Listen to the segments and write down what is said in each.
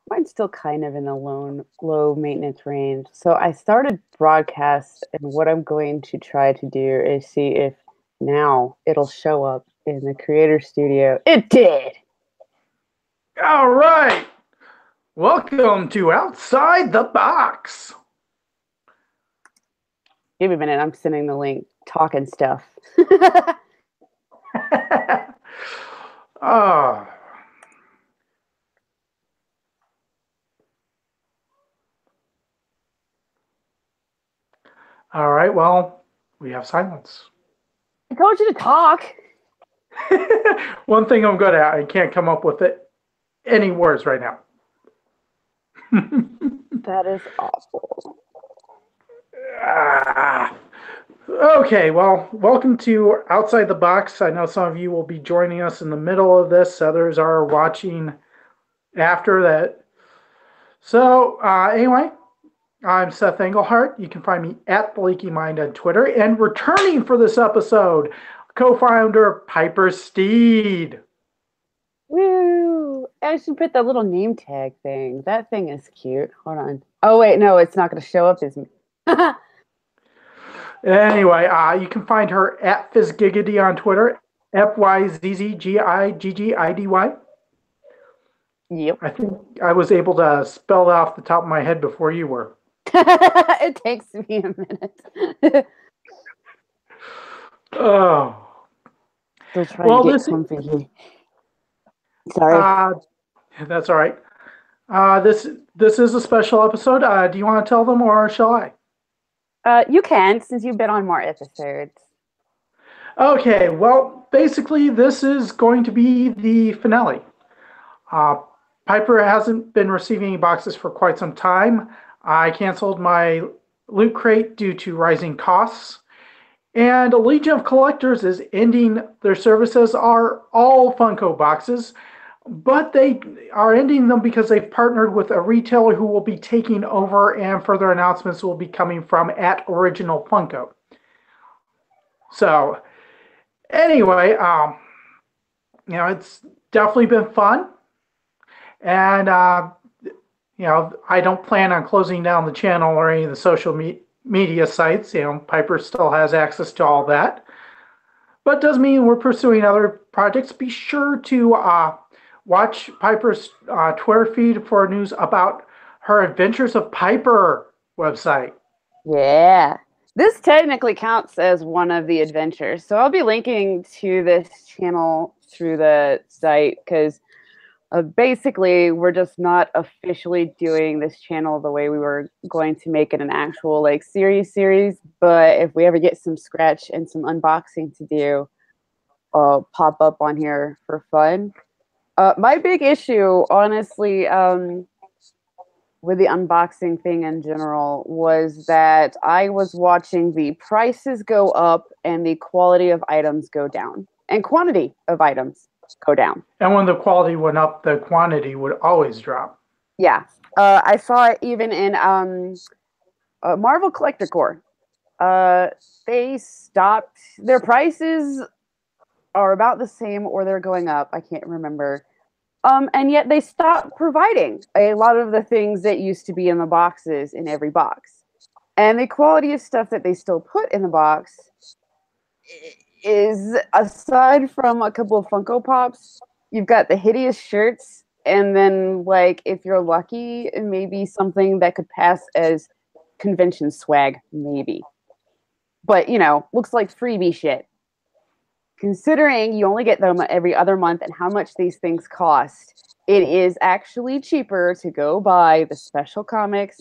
Mine's still kind of in the low maintenance range. So I started broadcast, and what I'm going to try to do is see if now it'll show up in the creator studio. It did. All right. Welcome to Outside the Box. Give me a minute. I'm sending the link. Talking stuff. oh. All right. Well, we have silence. I told you to talk. One thing I'm good at, I can't come up with any words right now. That is awful. Okay, well, welcome to Outside the Box. I know some of you will be joining us in the middle of this. Others are watching after that. So, anyway, I'm Seth Englehart. You can find me at The Leaky Mind on Twitter. And returning for this episode, co-founder Piper Steed. Woo! I should put the little name tag thing. That thing is cute. Hold on. Oh, wait. No, it's not going to show up as me. Anyway, you can find her at FizzGiggity on Twitter, FYZZGIGGIDY. Yep. I think I was able to spell it off the top of my head before you were. It takes me a minute. Oh. Still trying to get comfy. Sorry. That's all right. This is a special episode. Do you want to tell them, or shall I? You can, since you've been on more episodes. Okay, well, basically, this is going to be the finale. Piper hasn't been receiving boxes for quite some time. I canceled my loot crate due to rising costs. And Legion of Collectors is ending their services are all Funko boxes, but they are ending them because they've partnered with a retailer who will be taking over, and further announcements will be coming from at Original Funko. So, anyway, it's definitely been fun. And, I don't plan on closing down the channel or any of the social media sites. Piper still has access to all that. But it does mean we're pursuing other projects. Be sure to watch Piper's Twitter feed for news about her Adventures of Piper website. Yeah. This technically counts as one of the adventures. So I'll be linking to this channel through the site because basically we're just not officially doing this channel the way we were going to make it an actual series. But if we ever get some scratch and some unboxing to do, I'll pop up on here for fun. My big issue, honestly, with the unboxing thing in general was that I was watching the prices go up and the quality of items go down and quantity of items go down. And when the quality went up, the quantity would always drop. Yeah. I saw it even in Marvel Collector Core. They stopped. Their prices are about the same or they're going up. I can't remember. And yet they stopped providing a lot of the things that used to be in the boxes in every box. And the quality of stuff that they still put in the box is, aside from a couple of Funko Pops, you've got the hideous shirts, and then, if you're lucky, maybe something that could pass as convention swag, maybe. But, looks like freebie shit. Considering you only get them every other month and how much these things cost, it is actually cheaper to go buy the special comics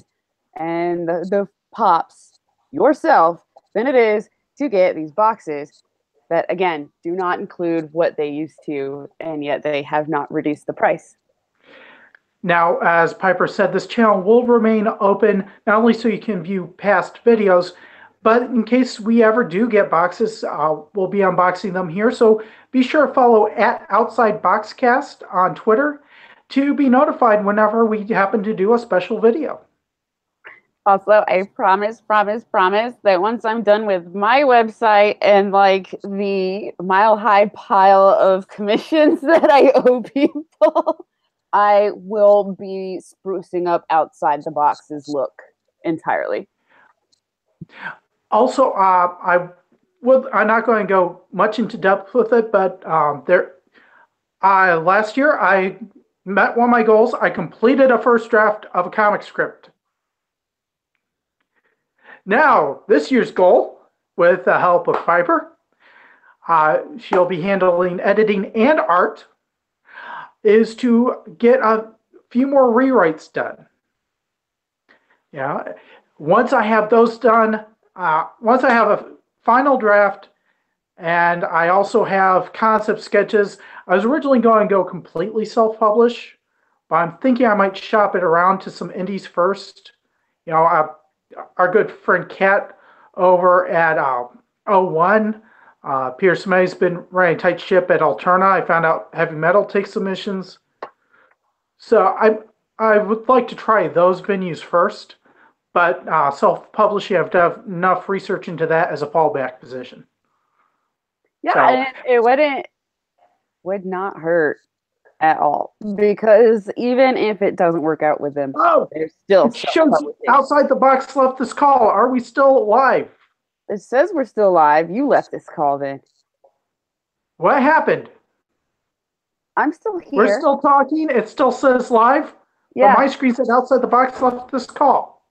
and the pops yourself than it is to get these boxes that, again, do not include what they used to, and yet they have not reduced the price. Now, as Piper said, this channel will remain open, not only so you can view past videos, but in case we ever do get boxes, we'll be unboxing them here. So be sure to follow at Outside Boxcast on Twitter to be notified whenever we happen to do a special video. Also, I promise that once I'm done with my website and the mile-high pile of commissions that I owe people, I will be sprucing up outside the boxes look entirely. Also, I'm not going to go much into depth with it, but last year I met one of my goals. I completed a first draft of a comic script. Now, this year's goal, with the help of Piper, she'll be handling editing and art, is to get a few more rewrites done. Yeah. Once I have those done, once I have a final draft, and I also have concept sketches, I was originally going to go completely self-publish, but I'm thinking I might shop it around to some indies first. You know, our good friend Kat over at O1, Pierce May's been running a tight ship at Alterna. I found out Heavy Metal takes submissions. So I would like to try those venues first, but self-publishing, I have to have enough research into that as a fallback position. Yeah, so, and it would not hurt at all, because even if it doesn't work out with them, they're still outside the box left this call. Are we still live? It says we're still live. You left this call then. What happened? I'm still here. We're still talking. It still says live. Yeah. But my screen said outside the box left this call.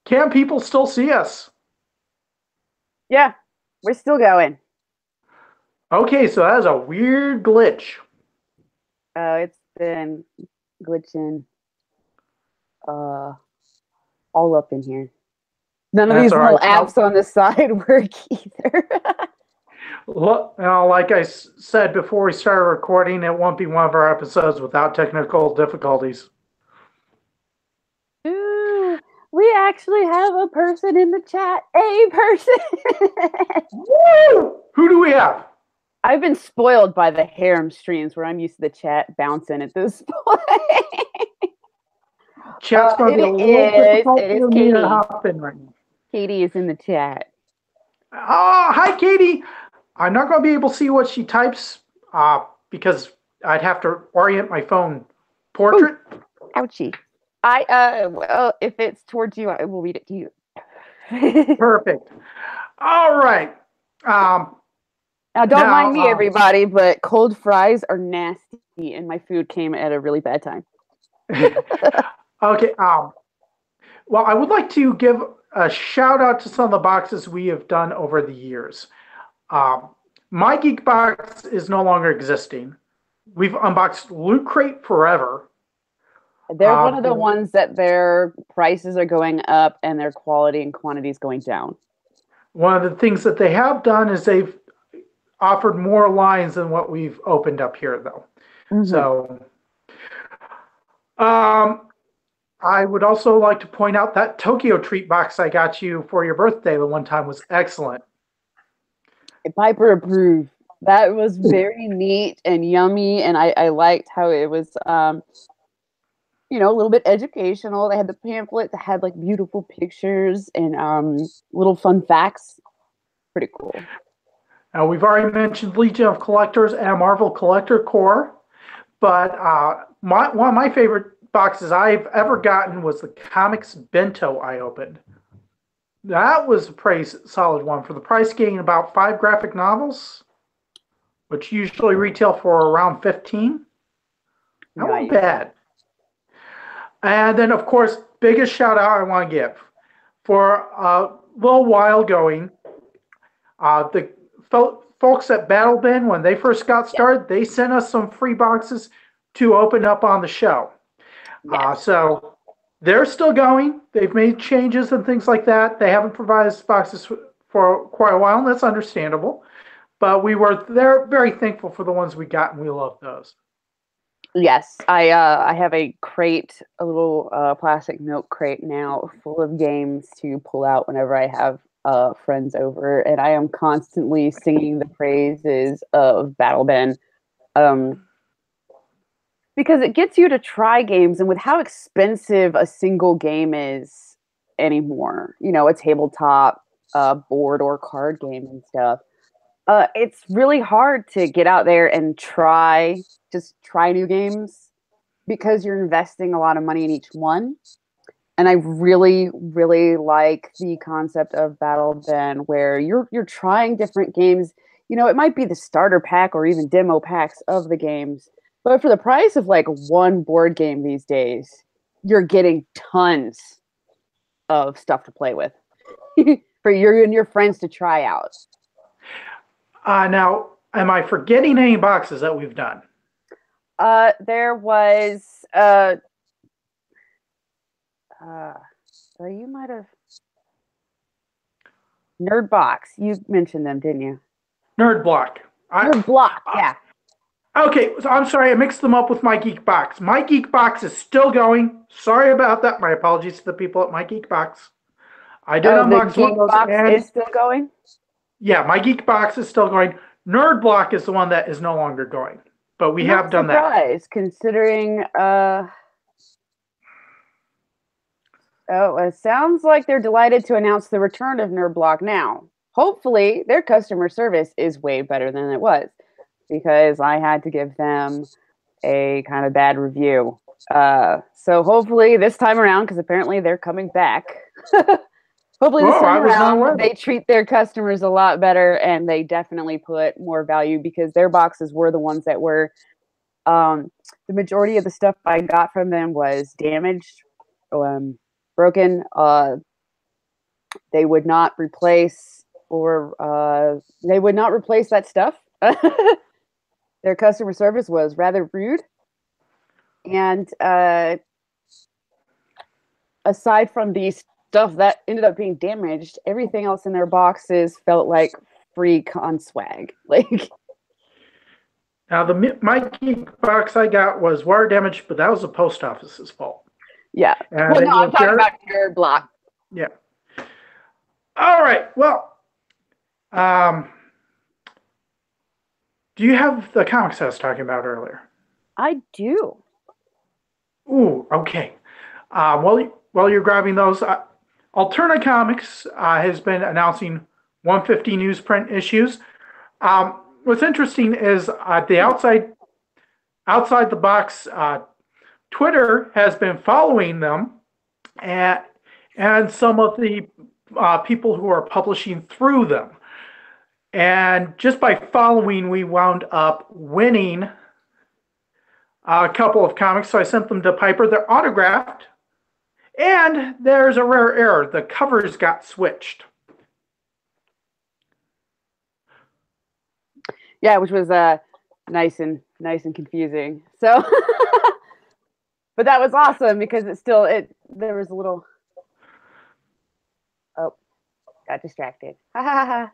Can people still see us? Yeah, we're still going. Okay, so that is a weird glitch. Oh, it's been glitching all up in here. None of these little apps on the side work either. Like I said before we started recording, it won't be one of our episodes without technical difficulties. Ooh, we actually have a person in the chat. A person. Woo! Who do we have? I've been spoiled by the harem streams where I'm used to the chat bouncing at this point. Chat's going to be a little difficult for me to hop in right now. Katie is in the chat. Oh, hi, Katie. I'm not going to be able to see what she types because I'd have to orient my phone portrait. Ooh, ouchie. Well, if it's towards you, I will read it to you. Perfect. All right. Now, don't mind me, everybody, but cold fries are nasty, and my food came at a really bad time. Okay. Well, I would like to give a shout out to some of the boxes we have done over the years. My Geek Box is no longer existing. We've unboxed Loot Crate forever. They're one of the ones that their prices are going up and their quality and quantity is going down. One of the things that they have done is they've offered more lines than what we've opened up here, though. Mm-hmm. So, I would also like to point out that Tokyo Treat box I got you for your birthday the one time was excellent. Piper approved. That was very neat and yummy, and I liked how it was, a little bit educational. They had the pamphlet that had like beautiful pictures and little fun facts. Pretty cool. Now, we've already mentioned Legion of Collectors and Marvel Collector Core, but one of my favorite boxes I've ever gotten was the Comics Bento I opened. That was a pretty solid one for the price, getting about 5 graphic novels, which usually retail for around $15. Not nice. Bad. And then, of course, biggest shout out I want to give for a little while going. The folks at BattleBin, when they first got started, they sent us some free boxes to open up on the show. Yes. So they're still going. They've made changes and things like that. They haven't provided us boxes for quite a while, and that's understandable. But they're very thankful for the ones we got, and we love those. Yes, I have a crate, a little plastic milk crate now full of games to pull out whenever I have friends over, and I am constantly singing the praises of BattleBin. Because it gets you to try games, and with how expensive a single game is anymore, a tabletop board or card game and stuff, It's really hard to get out there and try new games because you're investing a lot of money in each one. And I really, really like the concept of Battle Den, where you're trying different games. You know, it might be the starter pack or even demo packs of the games, but for the price of like one board game these days, you're getting tons of stuff to play with for you and your friends to try out. Now, am I forgetting any boxes that we've done? There was you might have Nerd Box. You mentioned them, didn't you? Nerd Block. Nerd Block, yeah. Okay, so I'm sorry, I mixed them up with My Geek Box. My Geek Box is still going. Sorry about that. My apologies to the people at My Geek Box. I did unbox one of those. Box is still going? Yeah, My Geek Box is still going. Nerd Block is the one that is no longer going. But we have done that. Considering it sounds like they're delighted to announce the return of Nerd Block now. Hopefully, their customer service is way better than it was, because I had to give them a kind of bad review. So hopefully this time around, because apparently they're coming back. Hopefully this time around they treat their customers a lot better, and they definitely put more value, because their boxes were the ones that were the majority of the stuff I got from them was damaged, broken. They would not replace that stuff. Their customer service was rather rude, and aside from the stuff that ended up being damaged, everything else in their boxes felt like free con swag. Like, now My Geek Box I got was wire damage, but that was the post office's fault. Yeah. Well, no, I'm talking about Nerd Block. Yeah. All right. Well, do you have the comics I was talking about earlier? I do. Ooh, okay. While you're grabbing those, Alterna Comics has been announcing 150 newsprint issues. What's interesting is the outside the box, Twitter has been following them, and some of the people who are publishing through them. And just by following, we wound up winning a couple of comics. So I sent them to Piper. They're autographed. And there's a rare error. The covers got switched. Yeah, which was nice and confusing. So, but that was awesome, because there was a little. Oh, got distracted. While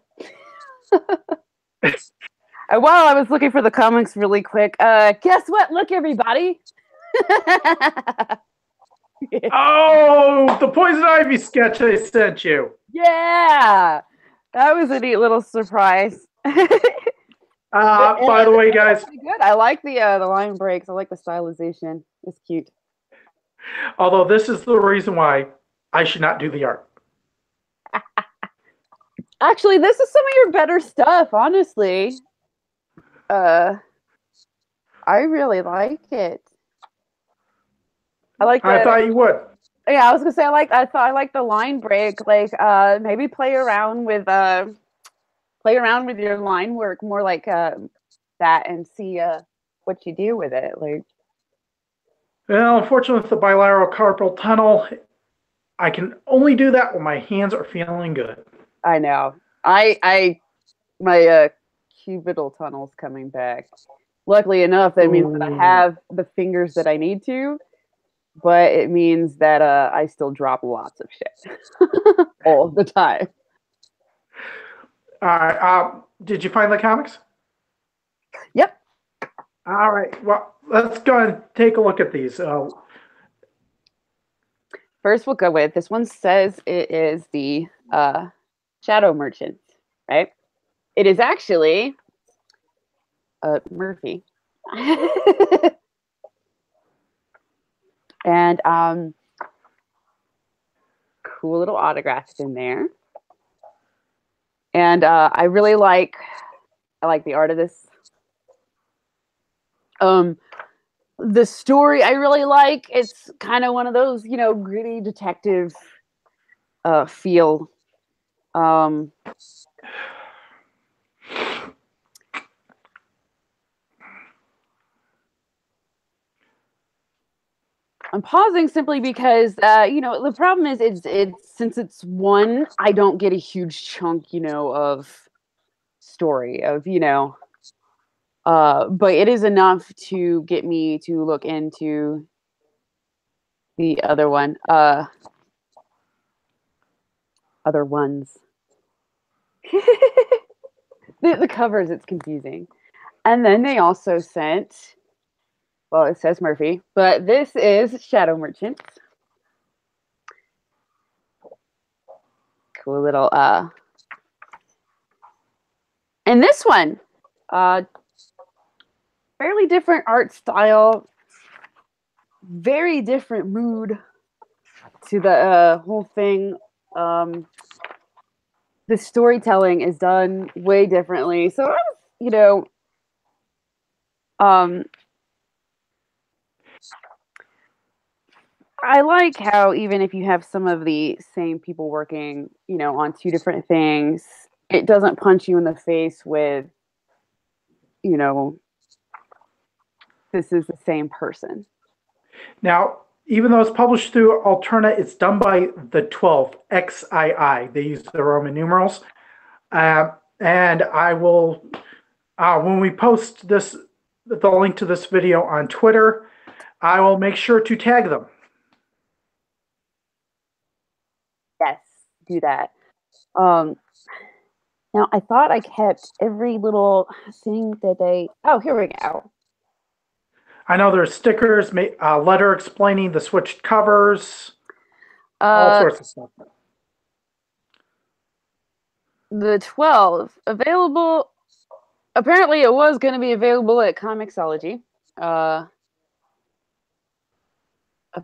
I was looking for the comics really quick, guess what? Look, everybody. Oh, the Poison Ivy sketch I sent you. Yeah, that was a neat little surprise. By the way, guys, good. I like the line breaks. I like the stylization. It's cute. Although this is the reason why I should not do the art. Actually, this is some of your better stuff, honestly. I really like it. I thought you would. Yeah, I was gonna say I like the line break. Like, maybe play around with your line work more like that, and see what you do with it. Like, well, unfortunately, with the bilateral carpal tunnel, I can only do that when my hands are feeling good. I know. My cubital tunnel's coming back. Luckily enough, that means that I have the fingers that I need to, but it means that I still drop lots of shit all the time. All right. Did you find the comics? Yep. All right. Well, let's go and take a look at these. First, we'll go with this one. Says it is the Shadow Merchant, right? It is actually Murphy. And cool little autographs in there. And I really like I like the art of this. The story I really like. It's kind of one of those, gritty detective feel. I'm pausing simply because the problem is it's since it's one, I don't get a huge chunk, of story of, but it is enough to get me to look into the other one, other ones. the covers, it's confusing. And then they also sent, well, it says Murphy, but this is Shadow Merchants. Cool little and this one, fairly different art style, very different mood to the whole thing. The storytelling is done way differently. So I was, I like how even if you have some of the same people working, on two different things, it doesn't punch you in the face with, this is the same person. Now, even though it's published through Alterna, it's done by the 12, XII. They use the Roman numerals. And I will, when we post this, the link to this video on Twitter, I will make sure to tag them. Yes, do that. Now, I thought I kept every little thing that they... Oh, here we go. I know there's stickers, a letter explaining the switched covers, all sorts of stuff. The 12, available... Apparently, it was going to be available at Comixology. A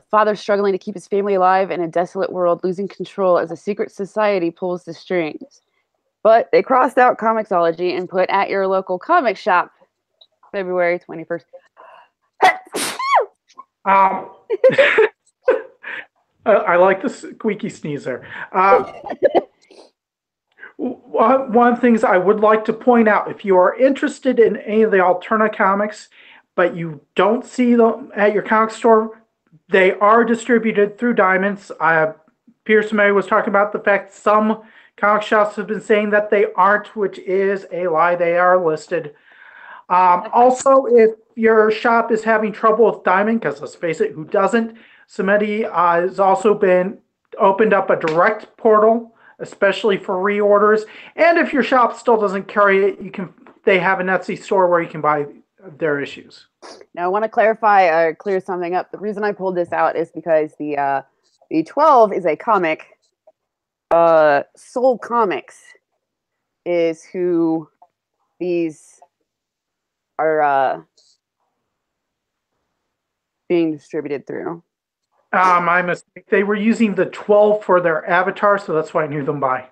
father struggling to keep his family alive in a desolate world, losing control as a secret society pulls the strings. But they crossed out Comixology and put at your local comic shop, February 21st. I like the squeaky sneezer. One of the things I would like to point out, if you are interested in any of the Alterna comics, but you don't see them at your comic store, they are distributed through Diamonds. Pearson May was talking about the fact some comic shops have been saying that they aren't, which is a lie. They are listed. Also, if your shop is having trouble with Diamond, because let's face it, who doesn't? Samedi has also been opened up a direct portal, especially for reorders. And if your shop still doesn't carry it, they have an Etsy store where you can buy their issues. Now, I want to clarify or clear something up. The reason I pulled this out is because the 12 is a comic. Soul Comics is who these are being distributed through. My mistake. They were using the 12 for their avatar, so that's why I knew them by.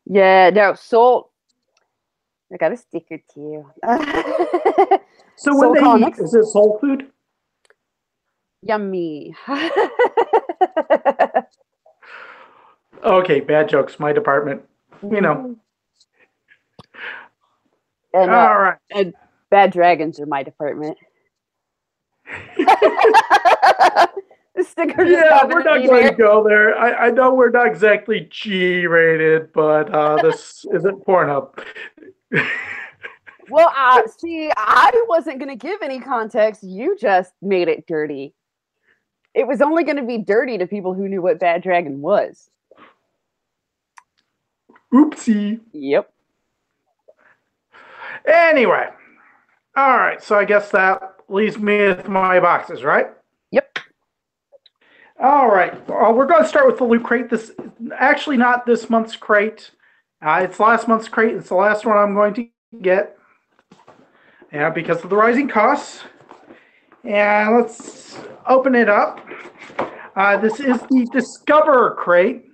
Yeah, no, Soul. I got a sticker too. So when they eat, is it soul food? Yummy. Okay, bad jokes. My department. You know. And, all right. And bad dragons are my department. The sticker. Yeah, we're not going to go there. I know we're not exactly G-rated, but this isn't Pornhub. Well, see, I wasn't going to give any context. You just made it dirty. It was only going to be dirty to people who knew what Bad Dragon was. Oopsie. Yep. Anyway. All right, so I guess that leaves me with my boxes, right? Yep. All right. We're going to start with the Loot Crate. This actually not this month's crate. It's last month's crate. It's the last one I'm going to get. Yeah, because of the rising costs. And let's open it up. This is the Discover crate.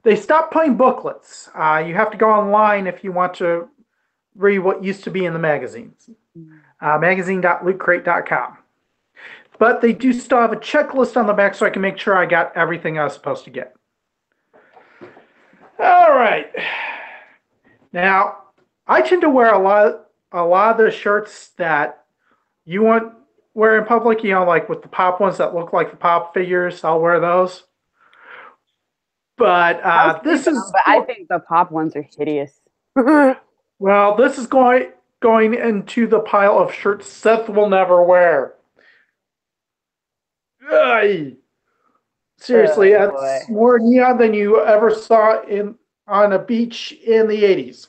They stopped putting booklets. You have to go online if you want to read what used to be in the magazines. Magazine.lootcrate.com. But they do still have a checklist on the back so I can make sure I got everything I was supposed to get. All right. Now, I tend to wear a lot of the shirts that you want wear in public, like with the pop ones that look like the pop figures. I'll wear those. But this is. But I think the pop ones are hideous. Well, this is going into the pile of shirts Seth will never wear. Ay. Seriously, that's more neon than you ever saw on a beach in the 80s.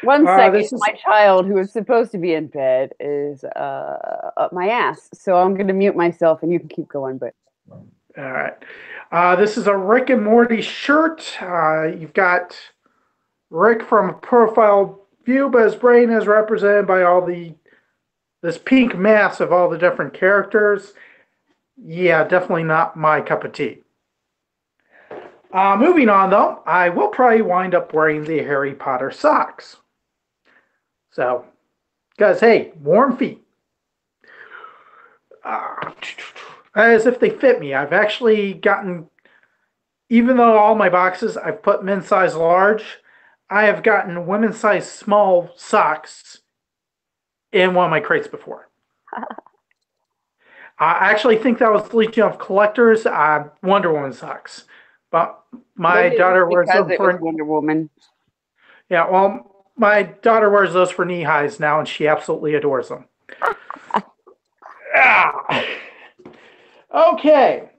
One second, my child, who is supposed to be in bed, is up my ass. So I'm going to mute myself, and you can keep going. But all right, this is a Rick and Morty shirt. You've got Rick from a profile view, but his brain is represented by this pink mass of all the different characters. Yeah, definitely not my cup of tea. Moving on, though, I will probably wind up wearing the Harry Potter socks. So, because, hey, warm feet. As if they fit me. I've actually gotten, even though all my boxes I've put men's size large, I have gotten women's size small socks in one of my crates before. I actually think that was Legion of Collectors Wonder Woman socks. But my daughter wears them for Wonder Woman. Yeah, well, my daughter wears those for knee highs now, and she absolutely adores them. Okay.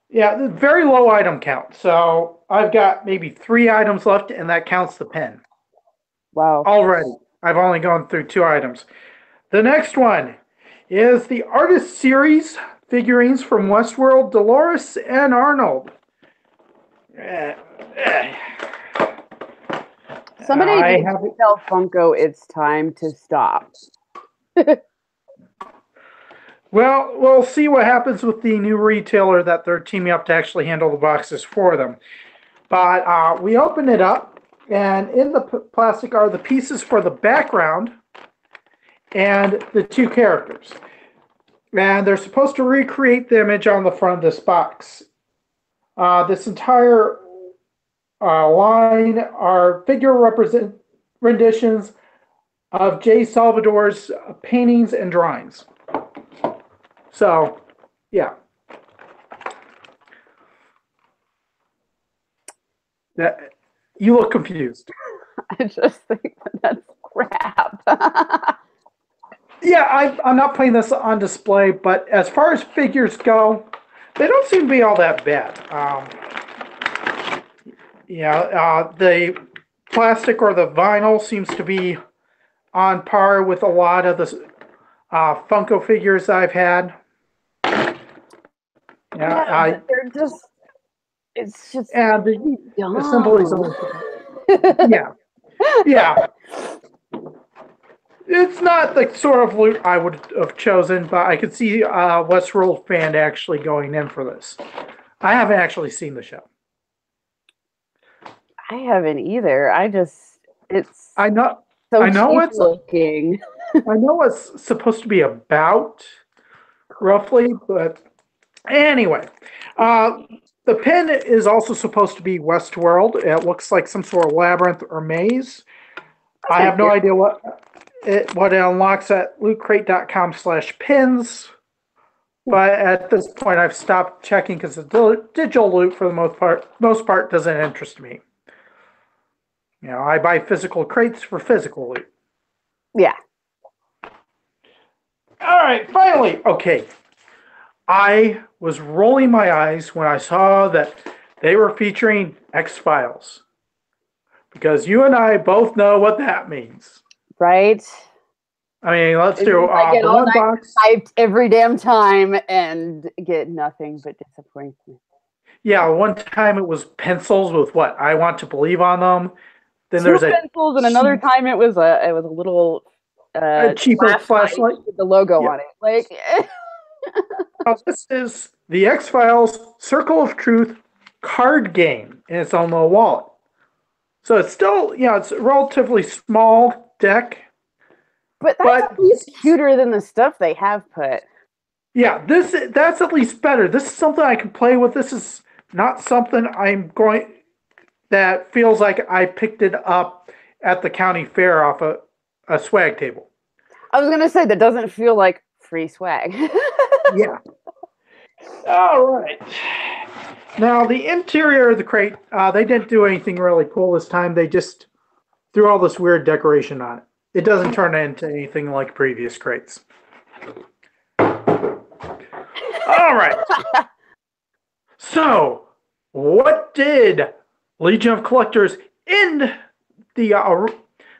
Yeah, very low item count. So I've got maybe 3 items left, and that counts the pen. Wow. Already. I've only gone through 2 items. The next one is the Artist Series figurines from Westworld, Dolores and Arnold. Somebody needs to tell Funko it's time to stop. Well, we'll see what happens with the new retailer that they're teaming up to actually handle the boxes for them. But we open it up, and in the plastic are the pieces for the background and the 2 characters. And they're supposed to recreate the image on the front of this box. This entire line are figure renditions of Jay Salvador's paintings and drawings. So, yeah. You look confused. I just think that's crap. Yeah, I'm not putting this on display, but as far as figures go, they don't seem to be all that bad. The plastic or the vinyl seems to be on par with a lot of the Funko figures I've had. Yeah, they're just, it's just and the symbolism. Yeah. It's not the sort of loot I would have chosen, but I could see a Westworld fan actually going in for this. I haven't actually seen the show. I haven't either. I know what's looking. I know what's supposed to be about, roughly, but anyway. The pen is also supposed to be Westworld. It looks like some sort of labyrinth or maze. I have no idea what it unlocks at lootcrate.com/pins. But at this point, I've stopped checking because the digital loot, for the most part, doesn't interest me. I buy physical crates for physical loot. Yeah. All right, finally. Okay. I was rolling my eyes when I saw that they were featuring X-Files. Because you and I both know what that means. Right? I mean, let's do one box. Hyped every damn time and get nothing but disappointment. Yeah, one time it was pencils with what I want to believe on them. Then there's pencils, and another time it was a little a cheaper flashlight with the logo on it. Like this is the X-Files Circle of Truth card game, and it's on the wallet. So it's still, it's a relatively small deck. But that's But at least cuter than the stuff they have put. yeah, that's at least better. This is something I can play with. This is not something that feels like I picked it up at the county fair off a swag table. I was gonna say that doesn't feel like free swag. Yeah. All right. Now the interior of the crate, they didn't do anything really cool this time. They just threw all this weird decoration on it. It doesn't turn into anything like previous crates. All right. So, what did Legion of Collectors end the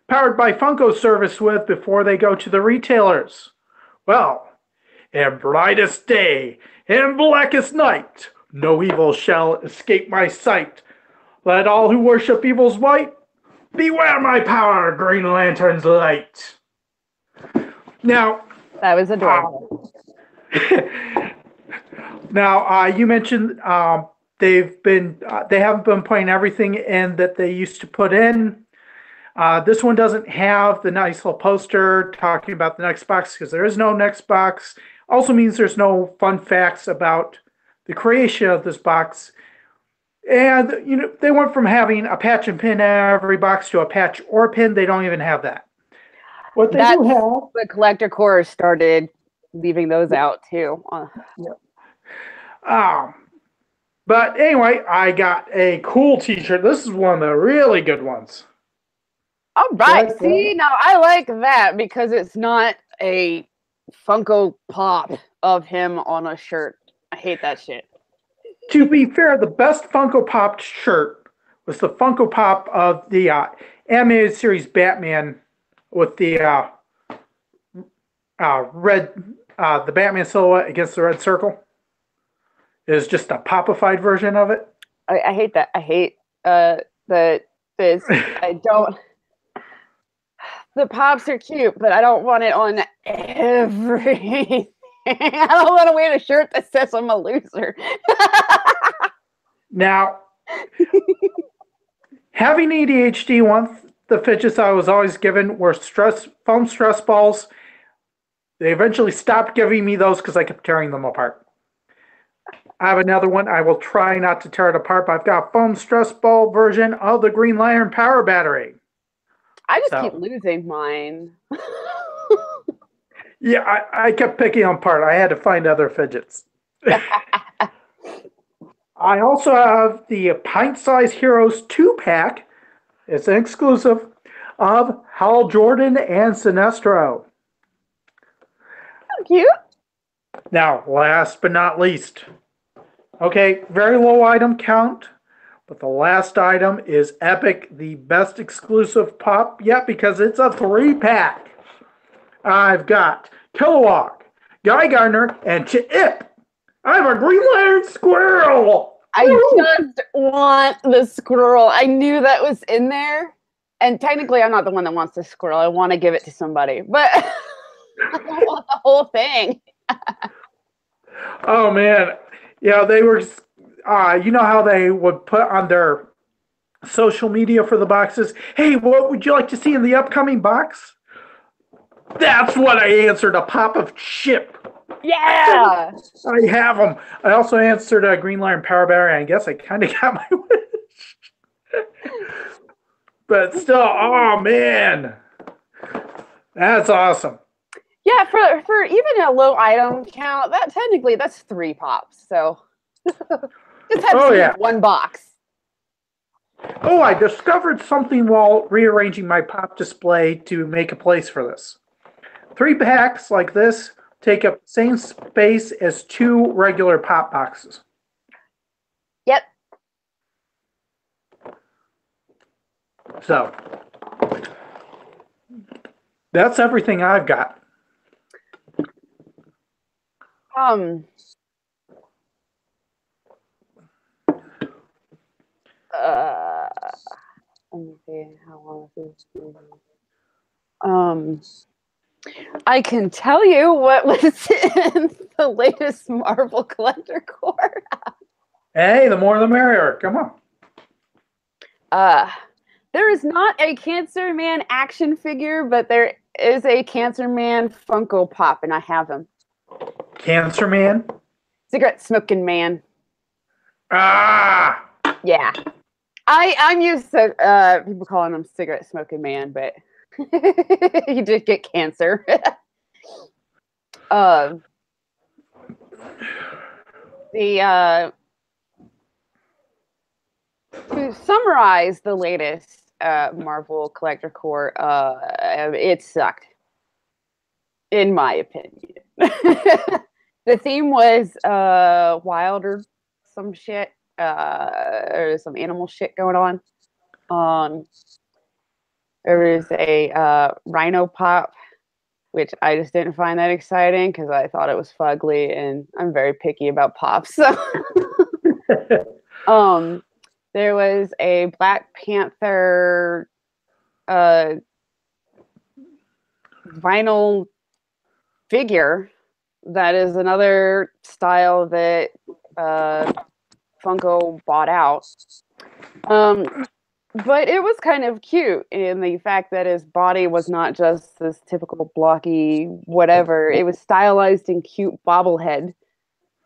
Powered by Funko service with before they go to the retailers? Well, in brightest day, in blackest night, no evil shall escape my sight. Let all who worship evil's might beware my power, Green Lantern's light. Now, that was adorable. Now, you mentioned they haven't been putting everything in that they used to put in. This one doesn't have the nice little poster talking about the next box because there is no next box. Also means there's no fun facts about the creation of this box. And they went from having a patch and pin in every box to a patch or pin. They don't even have that. What they do have, the Collector Corps started leaving those out too. But anyway, I got a cool T-shirt. This is one of the really good ones. All right. See, now I like that because it's not a Funko Pop of him on a shirt. I hate that shit. To be fair, the best Funko Pop shirt was the Funko Pop of the animated series Batman with the the Batman silhouette against the red circle. It was just a popified version of it. I hate that. I hate the fizz. I don't. The pops are cute, but I don't want it on everything. I don't want to wear a shirt that says I'm a loser. Now, having ADHD, one of the fidgets I was always given were foam stress balls. They eventually stopped giving me those because I kept tearing them apart. I have another one. I will try not to tear it apart, but I've got a foam stress ball version of the Green Lantern Power Battery. I just keep losing mine. Yeah, I kept picking them apart. I had to find other fidgets. I also have the Pint Size Heroes 2-pack. It's an exclusive of Hal Jordan and Sinestro. How cute. Now, last but not least. Okay, very low item count. But the last item is Epic, the best exclusive pop yet because it's a 3-pack. I've got Kilowog, Guy Gardner, and Chip. I have a Green Lantern squirrel. I just want the squirrel. I knew that was in there. And technically, I'm not the one that wants the squirrel. I want to give it to somebody. But I don't want the whole thing. Oh, man. Yeah, they were... you know how they would put on their social media for the boxes, hey, what would you like to see in the upcoming box? That's what I answered, a pop of Chip. Yeah! I have them. I also answered a Green Lantern Power Battery. I guess I kind of got my wish. But still, oh, man. That's awesome. Yeah, for even a low item count, that's 3 pops, so... Just have one box. Oh, I discovered something while rearranging my pop display to make a place for this. 3 packs like this take up the same space as 2 regular pop boxes. Yep. So, that's everything I've got. Let me see how long this is. I can tell you what was in the latest Marvel Collector Corps. Hey, the more the merrier. Come on. There is not a Cancer Man action figure, but there is a Cancer Man Funko Pop, and I have him. Cancer Man? Cigarette smoking man. Ah! Yeah. I'm used to people calling him cigarette smoking man, but he did get cancer. To summarize the latest Marvel Collector Corps, it sucked, in my opinion. The theme was wild or some shit, or some animal shit going on. There was a Rhino Pop, which I just didn't find that exciting because I thought it was fugly, and I'm very picky about pops. So. There was a Black Panther vinyl figure that is another style that Funko bought out. But it was kind of cute in the fact that his body was not just this typical blocky whatever. It was stylized and cute bobblehead.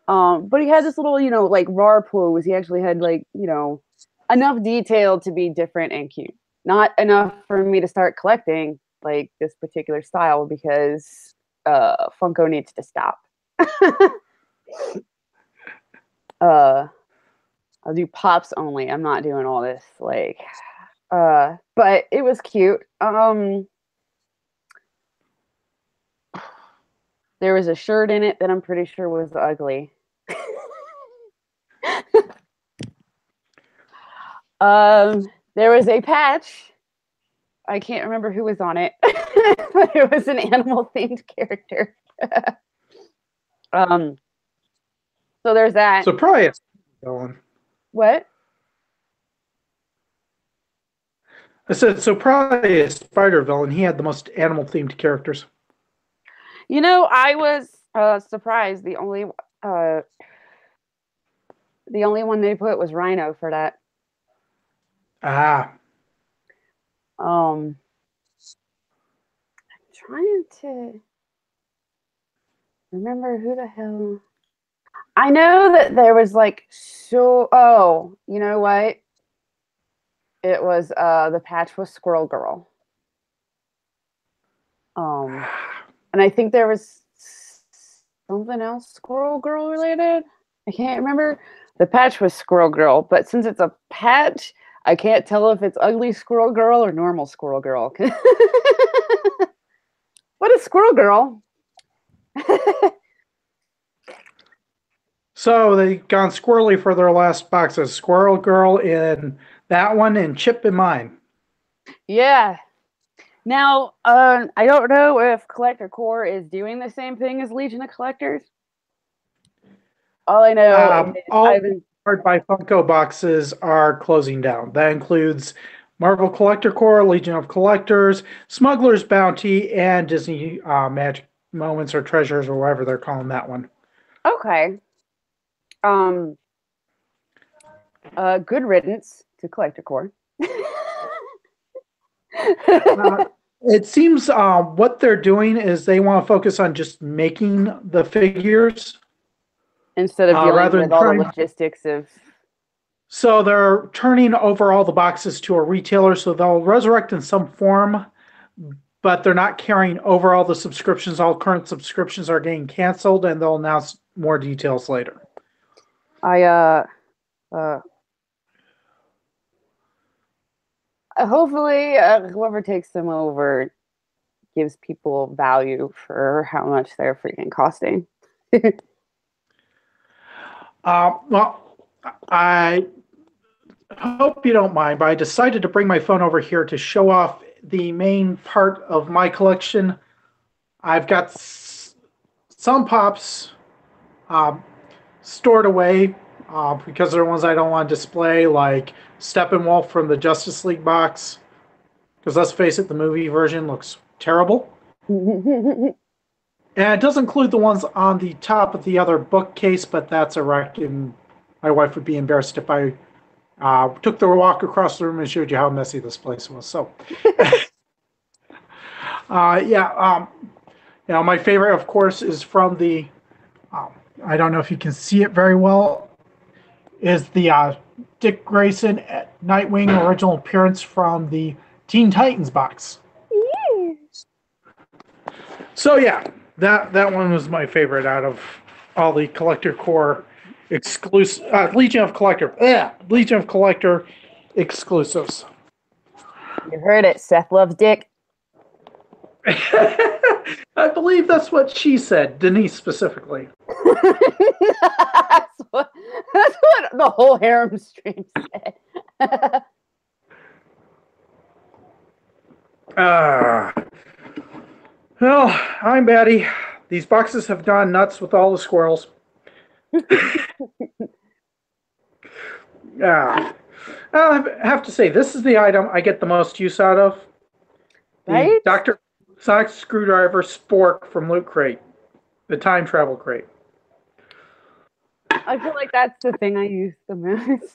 But he had this little, like raw pose. He actually had enough detail to be different and cute. Not enough for me to start collecting like this particular style because Funko needs to stop. I'll do pops only. I'm not doing all this but it was cute. There was a shirt in it that I'm pretty sure was ugly. There was a patch. I can't remember who was on it, but it was an animal themed character. So there's that. So probably a villain. What? I said, so probably a spider villain. He had the most animal themed characters. I was surprised. The only one they put was Rhino for that. Ah. I'm trying to remember who the hell. I know that there was oh, you know what? It was the patch was Squirrel Girl. And I think there was something else Squirrel Girl related. I can't remember. The patch was Squirrel Girl, but since it's a patch, I can't tell if it's ugly Squirrel Girl or normal Squirrel Girl. What is Squirrel Girl? So they've gone squirrely for their last boxes. Squirrel Girl in that one and Chip in mine. Yeah. Now, I don't know if Collector Corps is doing the same thing as Legion of Collectors. All I know is all Powered by Funko boxes are closing down. That includes Marvel Collector Corps, Legion of Collectors, Smuggler's Bounty, and Disney Magic Moments or Treasures, or whatever they're calling that one. Okay. Good riddance to Collector Corps. It seems what they're doing is they want to focus on just making the figures instead of dealing with all the logistics of. So they're turning over all the boxes to a retailer, so they'll resurrect in some form, but they're not carrying over all the subscriptions. All current subscriptions are getting canceled, and they'll announce more details later. Hopefully, whoever takes them over gives people value for how much they're freaking costing. Well, I hope you don't mind, but I decided to bring my phone over here to show off the main part of my collection. I've got some pops stored away because they're ones I don't want to display, like Steppenwolf from the Justice League box. Because let's face it, the movie version looks terrible. And it does include the ones on the top of the other bookcase, but that's a wreck, and my wife would be embarrassed if I Took the walk across the room and showed you how messy this place was. So, yeah, my favorite, of course, is from the. I don't know if you can see it very well. Is the Dick Grayson Nightwing original appearance from the Teen Titans box. So yeah, that one was my favorite out of all the Collector Core exclusive Legion of Collector exclusives. You heard it. Seth loves Dick. I believe that's what she said, Denise specifically. that's what the whole harem stream said. Well, I'm Batty. These boxes have gone nuts with all the squirrels. I have to say, this is the item I get the most use out of. The Right? Dr. Sonic Screwdriver Spork from Loot Crate, the time travel crate. I feel like that's the thing I use the most.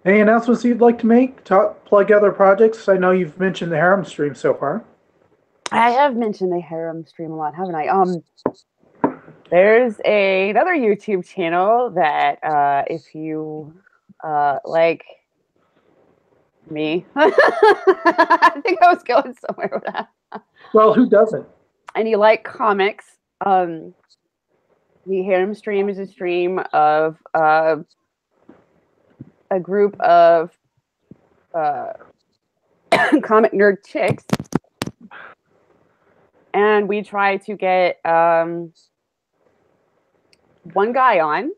Any announcements you'd like to make? Plug other projects? I know you've mentioned the harem stream so far. I have mentioned the harem stream a lot, haven't I? There's another YouTube channel that if you like me, I think I was going somewhere with that. Well, who doesn't? And you like comics, the harem stream is a stream of a group of comic nerd chicks, and we try to get one guy on,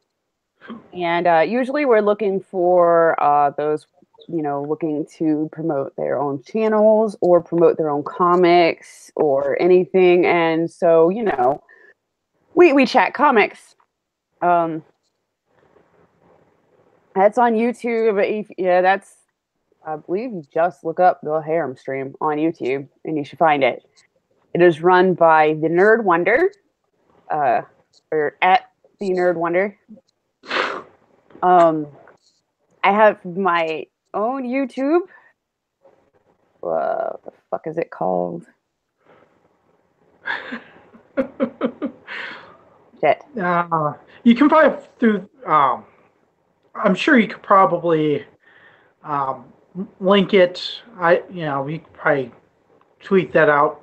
and usually we're looking for those, looking to promote their own channels or promote their own comics or anything. And so, we chat comics. That's on YouTube. That's, I believe, you just look up the harem stream on YouTube and you should find it. It is run by the Nerd Wonder, or at the Nerd Wonder. I have my own YouTube. What the fuck is it called? Shit. You can probably through. I'm sure you could probably link it. We could probably tweet that out.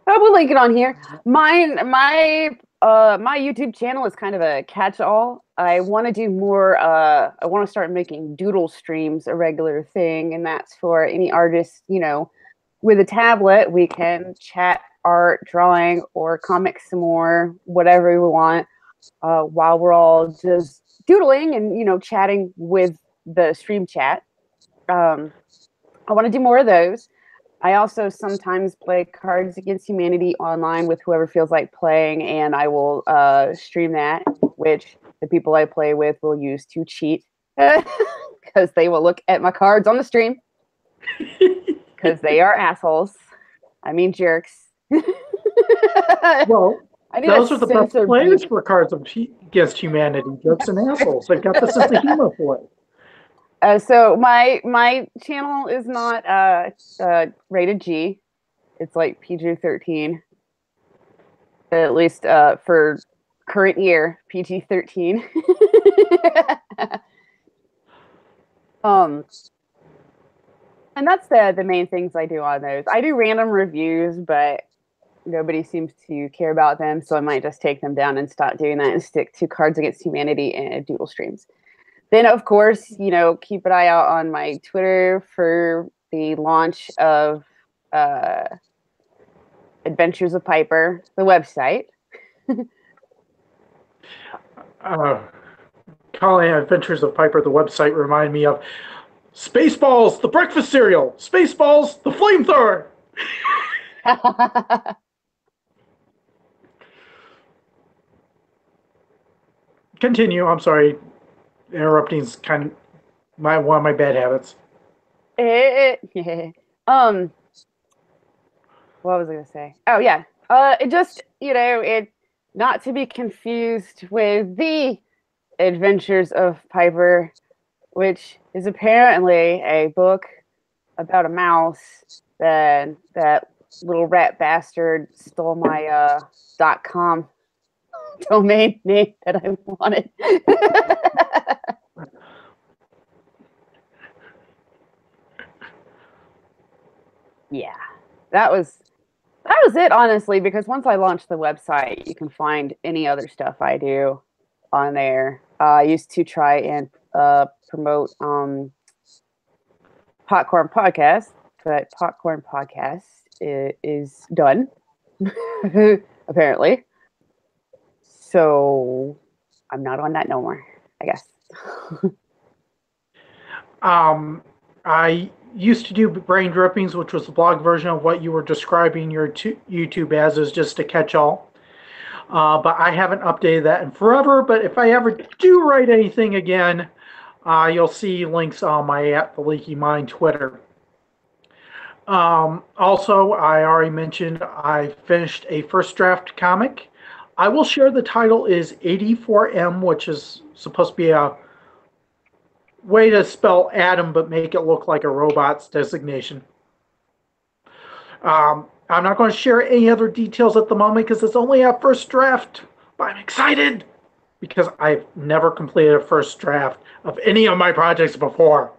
I will link it on here. My YouTube channel is kind of a catch-all. I want to do more. I want to start making doodle streams a regular thing, and that's for any artist. With a tablet, we can chat art, drawing, or comics some more, whatever we want, while we're all just doodling and chatting with the stream chat. I want to do more of those. I also sometimes play Cards Against Humanity online with whoever feels like playing, and I will stream that, which the people I play with will use to cheat because they will look at my cards on the stream because they are assholes. I mean jerks. Well, those are the best players for Cards Against Humanity, jerks and assholes. They've got the sense of humor for it. So my channel is not rated G. It's like PG-13. At least for current year, PG-13. And that's the main things I do on those. I do random reviews, but nobody seems to care about them, so I might just take them down and stop doing that and stick to Cards Against Humanity and doodle streams. Then, of course, keep an eye out on my Twitter for the launch of Adventures of Piper, the website. Calling Adventures of Piper, the website, remind me of Spaceballs, the breakfast cereal. Spaceballs, the flamethrower. Continue. I'm sorry. Interrupting is kind of one of my bad habits. What was I going to say? Oh, yeah. It just, it not to be confused with the Adventures of Piper, which is apparently a book about a mouse that little rat bastard stole my .com domain name that I wanted. Yeah, that was it, honestly, because once I launched the website, you can find any other stuff I do on there. I used to try and promote Popcorn Podcast, but Popcorn Podcast is done, apparently. So I'm not on that no more, I guess. I used to do Brain Drippings, which was the blog version of what you were describing your YouTube as, is just a catch-all. But I haven't updated that in forever. But if I ever do write anything again, you'll see links on my @The Leaky Mind Twitter. Also, I already mentioned I finished a first draft comic. I will share the title is 84M, which is supposed to be a way to spell Adam but make it look like a robot's designation. I'm not going to share any other details at the moment because it's only a first draft, but I'm excited because I've never completed a first draft of any of my projects before.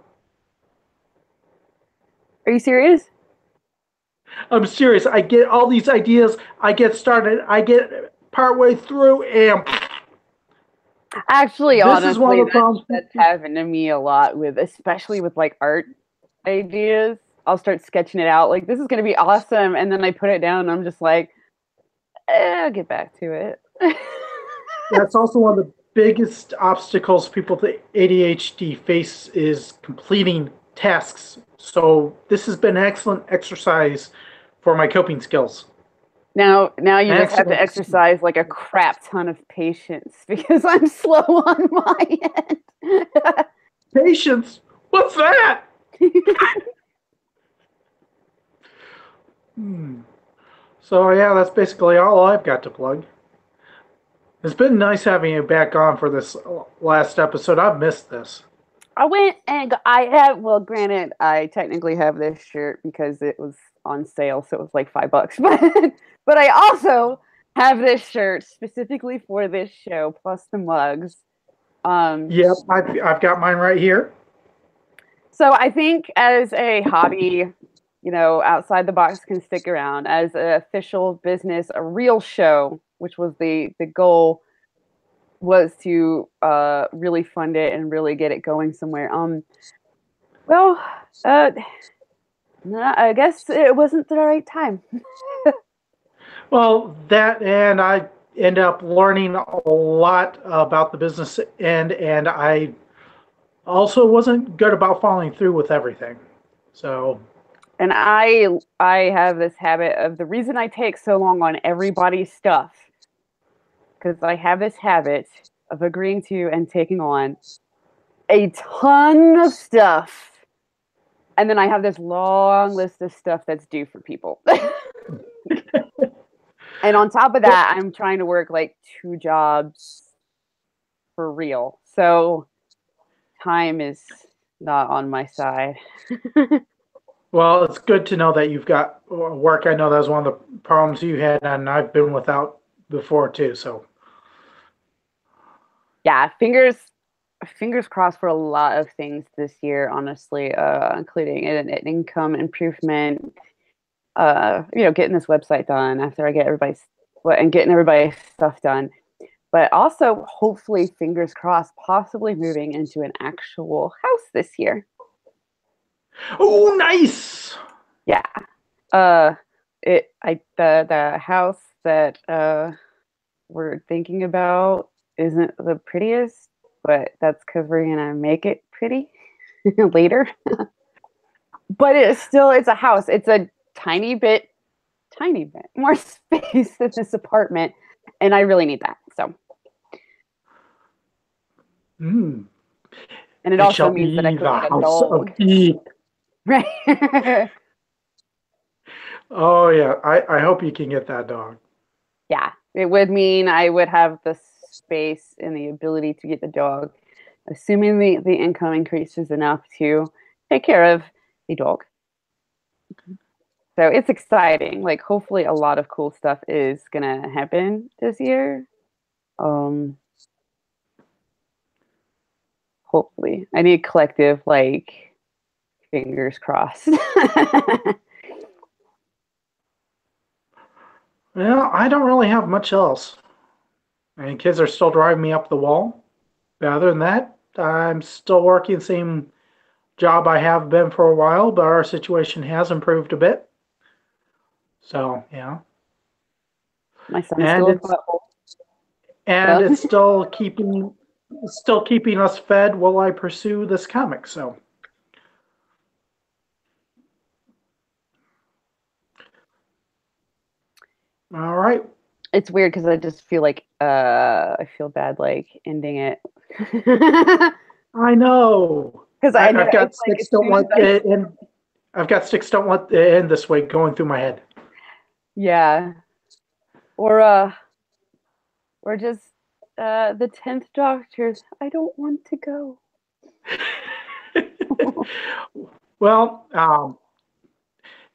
Are you serious? I'm serious. I get all these ideas. I get started. I get partway through, and Actually, this honestly, is one of the problems. that's happened to me a lot with, especially with like art ideas. I'll start sketching it out like this is going to be awesome, and then I put it down, and I'm just like, I'll get back to it. That's also one of the biggest obstacles people with ADHD face is completing tasks. So this has been an excellent exercise for my coping skills. Now you just have to Excellent. exercise like a crap ton of patience because I'm slow on my end. Patience? What's that? So yeah, that's basically all I've got to plug. It's been nice having you back on for this last episode. I've missed this. I went and I have, well, granted, I technically have this shirt because it was on sale, so it was like $5. But I also have this shirt specifically for this show, plus the mugs. Yep, I've got mine right here. So I think as a hobby, outside the box can stick around. As an official business, a real show, which was the goal, was to really fund it and really get it going somewhere. I guess it wasn't the right time. Well, that, and I end up learning a lot about the business end, and I also wasn't good about following through with everything. So, and I have this habit of, the reason I take so long on everybody's stuff, because I have this habit of agreeing to and taking on a ton of stuff. And then I have this long list of stuff that's due for people. And on top of that, I'm trying to work like 2 jobs for real. So time is not on my side. Well, it's good to know that you've got work. I know that was one of the problems you had, and I've been without before too. So, yeah, fingers crossed for a lot of things this year, honestly, including an income improvement, getting this website done after I get getting everybody's stuff done. But also, hopefully, fingers crossed, possibly moving into an actual house this year. Oh, nice! Yeah. The house that we're thinking about isn't the prettiest, but that's because we're gonna make it pretty later. But it's a house. It's a tiny bit more space than this apartment, and I really need that. So, and it also means that I could get a dog. Right. Oh yeah, I hope you can get that dog. Yeah, it would mean I would have the space and the ability to get the dog, assuming the income increases enough to take care of a dog. So it's exciting. Like hopefully a lot of cool stuff is gonna happen this year. Um Hopefully. I need collective like fingers crossed. Well, I don't really have much else. I mean, kids are still driving me up the wall. But other than that, I'm still working the same job I have been for a while, but our situation has improved a bit. So, yeah. My son is And still a it's butthole. and Yeah. it's still keeping us fed while I pursue this comic. So, all right. It's weird because I just feel like I feel bad like ending it. I know. Because I know I've got it's like sticks as don't soon as want I it in. I've got sticks don't want it in this way going through my head. yeah. Or just the 10th doctor's I don't want to go. Well,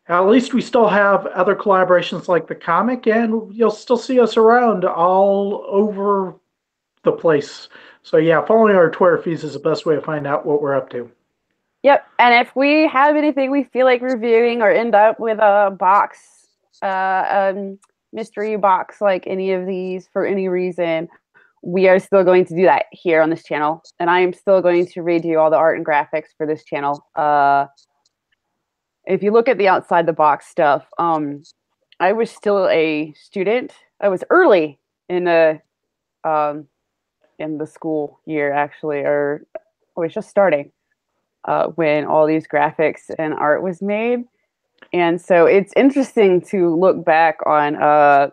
at least we still have other collaborations like the comic, and you'll still see us around all over the place. So yeah, following our Twitter feeds is the best way to find out what we're up to. Yep. And if we have anything we feel like reviewing or end up with a box, mystery box like any of these for any reason, we are still going to do that here on this channel. And I am still going to redo all the art and graphics for this channel. If you look at the outside the box stuff, I was still a student. I was early um, in the school year actually, or I was just starting when all these graphics and art was made. And so it's interesting to look back on a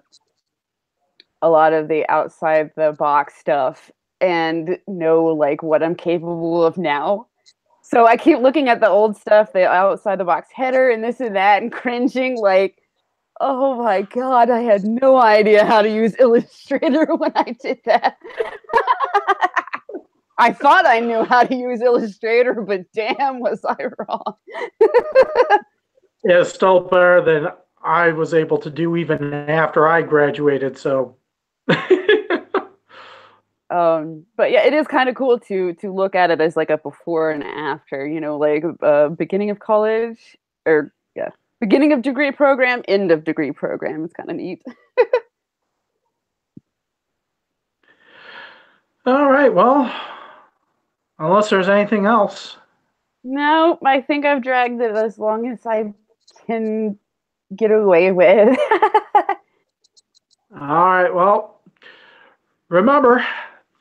lot of the outside the box stuff and know like what I'm capable of now. So I keep looking at the old stuff, the outside the box header and this and that, and cringing like, oh my God, I had no idea how to use Illustrator when I did that. I thought I knew how to use Illustrator, but damn, was I wrong. It's still better than I was able to do even after I graduated. So But yeah, it is kind of cool to look at it as like a before and after, you know, like beginning of college or yeah, beginning of degree program, end of degree program. It's kind of neat. all right, well, unless there's anything else. No, I think I've dragged it as long as I can get away with. All right, well, remember,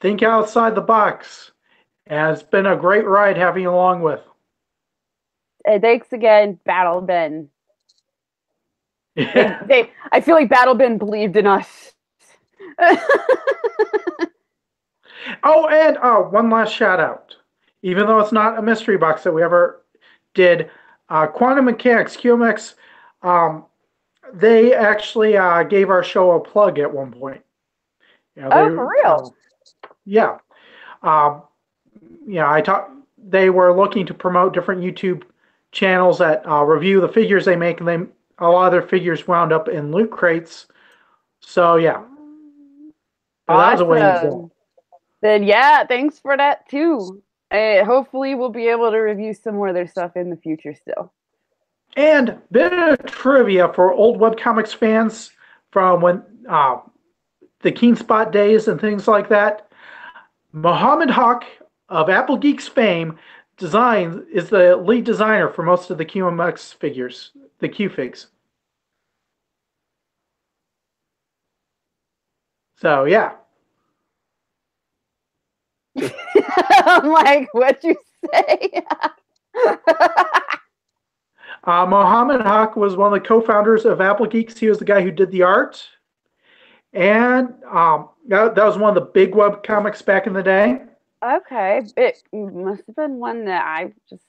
think outside the box. And it's been a great ride having you along with. Thanks again, Battle Ben. Yeah. I feel like Battle Ben believed in us. Oh, and one last shout out. Even though it's not a mystery box that we ever did, Quantum Mechanics, QMX, um, they actually gave our show a plug at one point. You know, Oh, for real? Yeah. Um, yeah, I talked. They were looking to promote different YouTube channels that review the figures they make, and a lot of their figures wound up in loot crates. So yeah, but that was a way to go. Awesome. Then yeah, thanks for that too. Hopefully we'll be able to review some more of their stuff in the future still. And bit of trivia for old webcomics fans from when the Keen Spot days and things like that. Mohammed Haq of Apple Geeks fame is the lead designer for most of the QMX figures, the Q figs. So yeah. I'm like, what'd you say? Mohammed Haq was one of the co-founders of Apple Geeks. He was the guy who did the art. And that was one of the big web comics back in the day. Okay, it must have been one that I just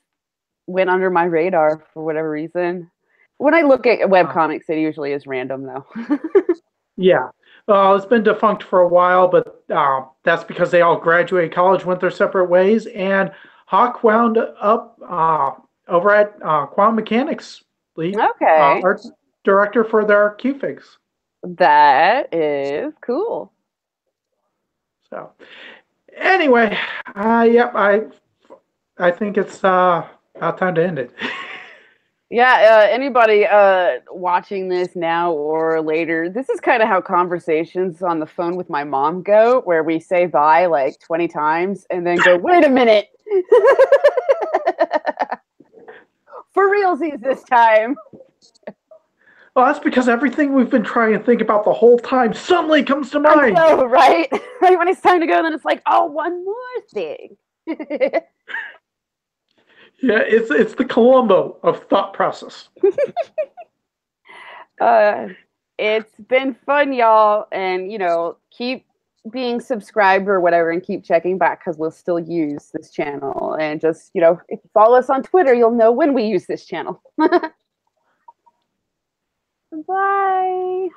went under my radar for whatever reason. When I look at webcomics, it usually is random, though. Yeah. It's been defunct for a while, but that's because they all graduated college, went their separate ways, and Hawk wound up over at Quantum Mechanics, lead Okay. art director for their Q-Figs. That is cool. So, anyway, yep, I think it's about time to end it. Yeah, anybody watching this now or later, this is kind of how conversations on the phone with my mom go, where we say bye like 20 times and then go, wait a minute. For realsies this time. Well, that's because everything we've been trying to think about the whole time suddenly comes to mind. I know, right? Right when it's time to go, then it's like, oh, one more thing. Yeah, it's the Columbo of thought process. It's been fun, y'all, and keep being subscribed or whatever, and keep checking back because we'll still use this channel. And just if you follow us on Twitter, you'll know when we use this channel. Bye.